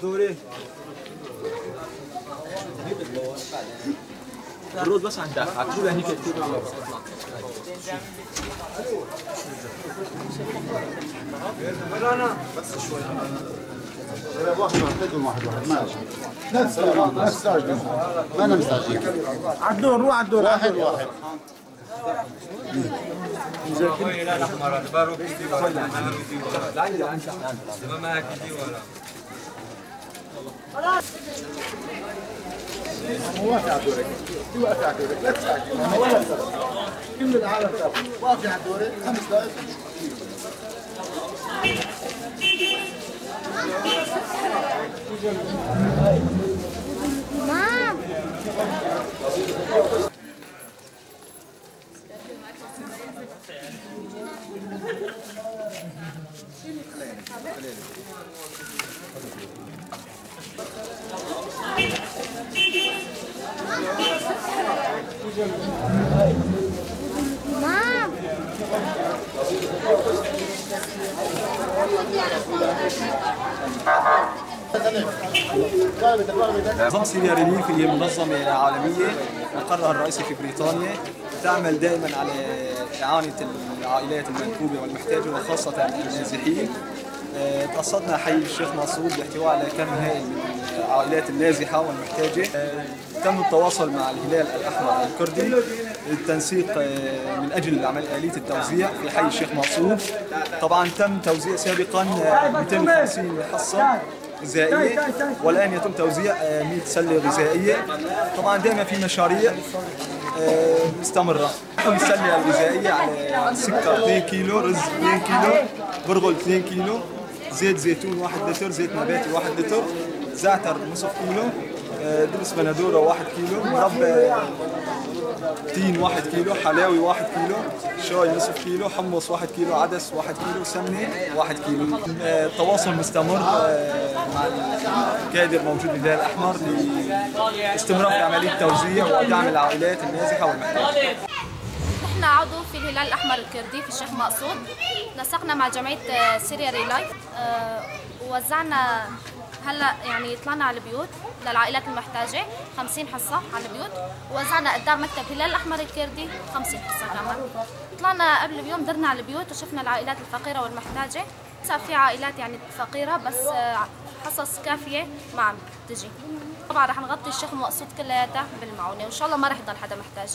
دوري الروز بس عندك عكسوا هنيك بس شوي واحد ماشي نفس مستعجل ما انا مستعجل على الدور روح على الدور واحد لا الاحمر بارو كيدي ولا لا عندي ما كيدي ولا خلاص واقف على دورك واقف على دورك لا تستعجل كل العالم واقف على دورك 5 دقائق مام مام منظمة سيريا ريليف هي منظمة عالمية مقرها الرئيسي في بريطانيا، تعمل دائما على إعانة العائلات المنكوبة والمحتاجة وخاصة النازحين. تقصدنا حي الشيخ مقصود باحتواء على كم هائل من العائلات النازحة والمحتاجة. تم التواصل مع الهلال الأحمر الكردي للتنسيق من أجل عمل آلية التوزيع في حي الشيخ مقصود. طبعا تم توزيع سابقا 250 حصة غذائية والآن يتم توزيع 100 سلة غذائية. طبعا دائما في مشاريع مستمرة. السلة الغذائية على سكر 2 كيلو، رز 2 كيلو، برغل 2 كيلو، زيت زيتون 1 لتر، زيت نباتي 1 لتر، زعتر نصف كيلو، دبس بندورة 1 كيلو، مربى تين 1 كيلو، حلاوي 1 كيلو، شاي نصف كيلو، حمص 1 كيلو، عدس 1 كيلو، سمنة 1 كيلو. التواصل مستمر مع الكادر موجود بالهلال الأحمر لاستمرار في عملية توزيع ودعم العائلات النازحة والمحتاجة. نحن عضو في الهلال الأحمر الكردي في الشيخ مقصود، نسقنا مع جمعية سيريا ريلايف ووزعنا هلا يعني طلعنا على البيوت للعائلات المحتاجة 50 حصة على البيوت، ووزعنا قدام مكتب الهلال الأحمر الكردي 50 حصة كمان. طلعنا قبل بيوم درنا على البيوت وشفنا العائلات الفقيرة والمحتاجة. صار في عائلات يعني فقيرة بس حصص كافية ما عم تجي. طبعا رح نغطي الشيخ مقصود كلياتها بالمعونة وإن شاء الله ما رح يضل حدا محتاج.